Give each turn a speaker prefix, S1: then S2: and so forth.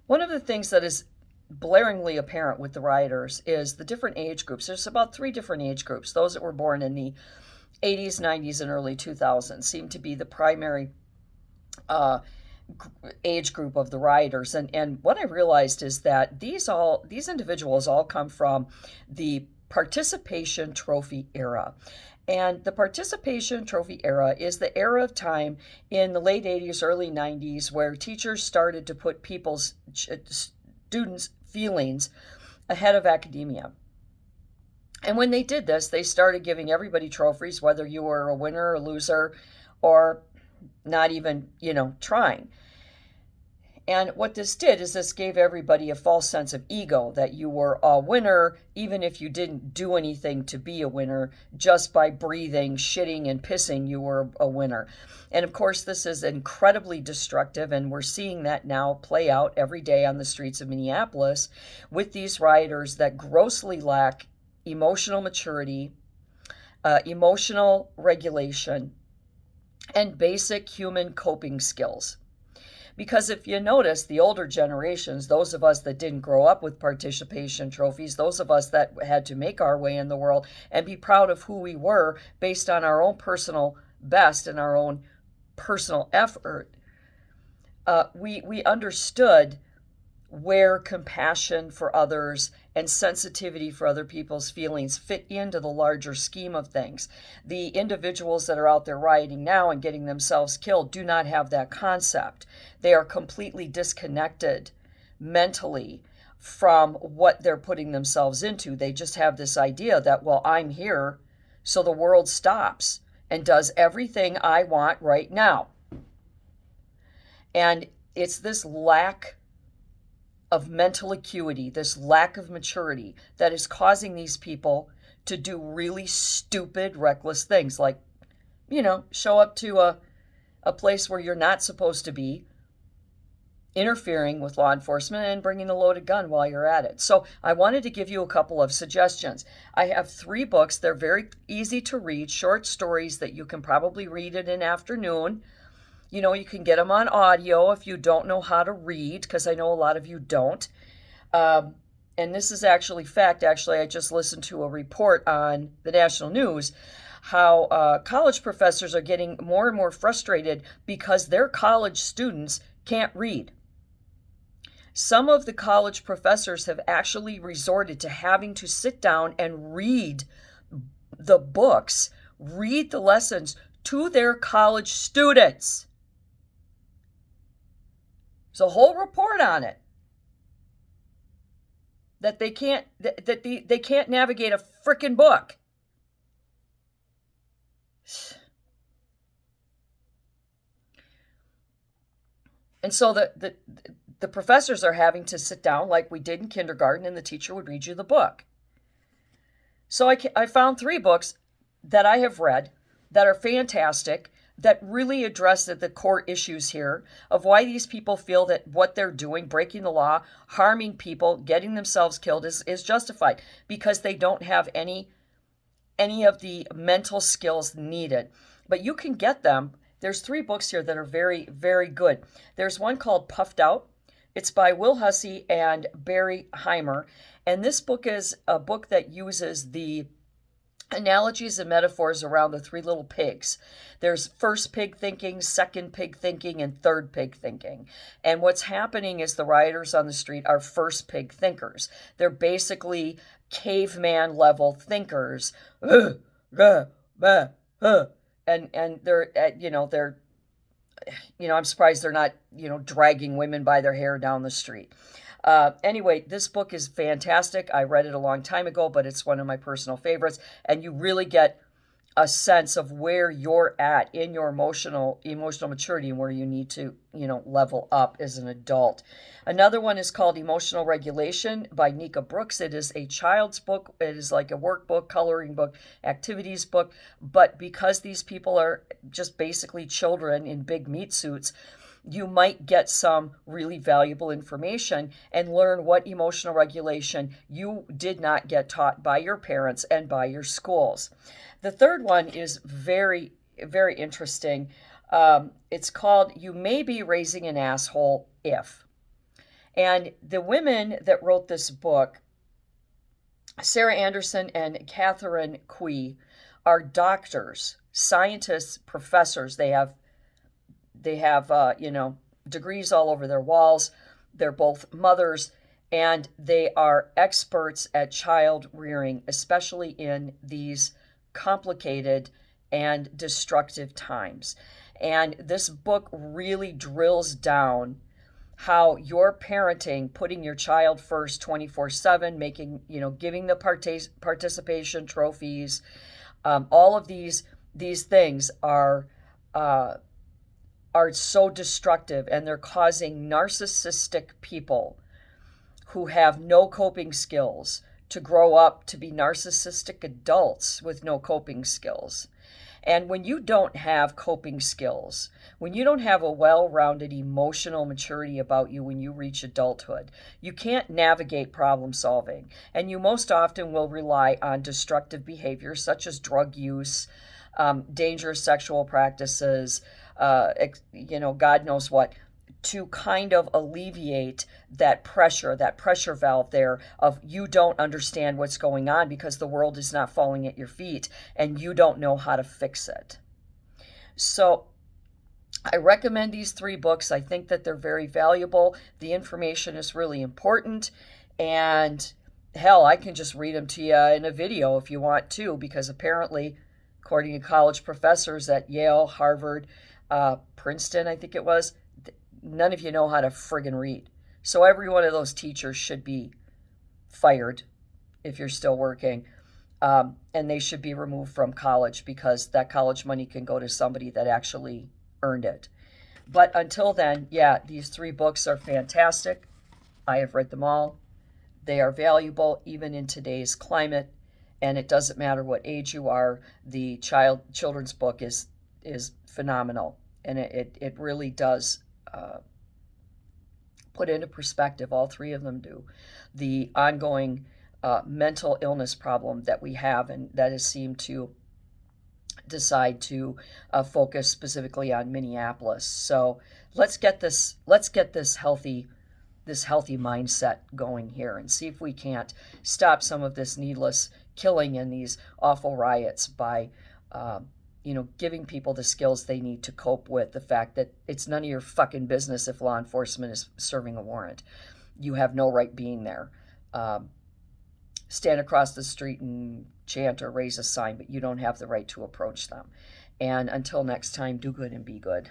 S1: One of the things that is blaringly apparent with the rioters is the different age groups. There's about three different age groups. Those that were born in the 80s, 90s, and early 2000s seem to be the primary uh, age group of the rioters. And what I realized is that these individuals all come from the participation trophy era. And the participation trophy era is the era of time in the late 80s, early 90s where teachers started to put people's students' feelings ahead of academia. And when they did this, they started giving everybody trophies, whether you were a winner or loser or not even, trying. And what this did is this gave everybody a false sense of ego that you were a winner, even if you didn't do anything to be a winner. Just by breathing, shitting, and pissing, you were a winner. And of course, this is incredibly destructive, and we're seeing that now play out every day on the streets of Minneapolis with these rioters that grossly lack emotional maturity, emotional regulation, and basic human coping skills. Because if you notice, the older generations, those of us that didn't grow up with participation trophies, those of us that had to make our way in the world and be proud of who we were based on our own personal best and our own personal effort, we understood where compassion for others and sensitivity for other people's feelings fit into the larger scheme of things. The individuals that are out there rioting now and getting themselves killed do not have that concept. They are completely disconnected mentally from what they're putting themselves into. They just have this idea that, well, I'm here, so the world stops and does everything I want right now. And it's this lack of mental acuity, this lack of maturity that is causing these people to do really stupid, reckless things like, show up to a place where you're not supposed to be, interfering with law enforcement and bringing a loaded gun while you're at it. So I wanted to give you a couple of suggestions. I have 3 books. They're very easy to read, short stories that you can probably read in an afternoon. You can get them on audio if you don't know how to read, because I know a lot of you don't. And this is actually fact. Actually, I just listened to a report on the national news how college professors are getting more and more frustrated because their college students can't read. Some of the college professors have actually resorted to having to sit down and read the books, read the lessons to their college students. There's a whole report on it. That they can't navigate a frickin' book. And so the professors are having to sit down like we did in kindergarten, and the teacher would read you the book. So I found 3 books that I have read that are fantastic, that really address the core issues here of why these people feel that what they're doing, breaking the law, harming people, getting themselves killed, is justified, because they don't have any of the mental skills needed. But you can get them. There's 3 books here that are very, very good. There's one called Puffed Out. It's by Will Hussey and Barry Heimer. And this book is a book that uses the analogies and metaphors around the 3 little pigs. There's first pig thinking, second pig thinking, and third pig thinking. And what's happening is the rioters on the street are first pig thinkers. They're basically caveman level thinkers. And they're I'm surprised they're not, dragging women by their hair down the street. Anyway, this book is fantastic. I read it a long time ago, but it's one of my personal favorites. And you really get a sense of where you're at in your emotional maturity and where you need to, level up as an adult. Another one is called Emotional Regulation by Nika Brooks. It is a child's book. It is like a workbook, coloring book, activities book. But because these people are just basically children in big meat suits, you might get some really valuable information and learn what emotional regulation you did not get taught by your parents and by your schools. The third one is very, very interesting. It's called You May Be Raising an Asshole If. And the women that wrote this book, Sarah Anderson and Catherine Kui, are doctors, scientists, professors. They have degrees all over their walls. They're both mothers, and they are experts at child rearing, especially in these complicated and destructive times. And this book really drills down how your parenting, putting your child first 24/7, giving the participation trophies, all of these things uh, are so destructive, and they're causing narcissistic people who have no coping skills to grow up to be narcissistic adults with no coping skills. And when you don't have coping skills, when you don't have a well-rounded emotional maturity about you when you reach adulthood, you can't navigate problem solving. And you most often will rely on destructive behaviors such as drug use, dangerous sexual practices, God knows what, to kind of alleviate that pressure valve there of you don't understand what's going on because the world is not falling at your feet and you don't know how to fix it. So I recommend these 3 books. I think that they're very valuable. The information is really important. And hell, I can just read them to you in a video if you want to, because apparently, according to college professors at Yale, Harvard, Princeton, I think it was, none of you know how to friggin' read. So every one of those teachers should be fired if you're still working. And they should be removed from college because that college money can go to somebody that actually earned it. But until then, yeah, these 3 books are fantastic. I have read them all. They are valuable even in today's climate, and it doesn't matter what age you are. The children's book is phenomenal, and it really does put into perspective, all 3 of them do, the ongoing mental illness problem that we have, and that has seemed to decide to focus specifically on Minneapolis. So let's get this healthy mindset going here and see if we can't stop some of this needless killing and these awful riots by giving people the skills they need to cope with the fact that it's none of your fucking business if law enforcement is serving a warrant. You have no right being there. Stand across the street and chant or raise a sign, but you don't have the right to approach them. And until next time, do good and be good.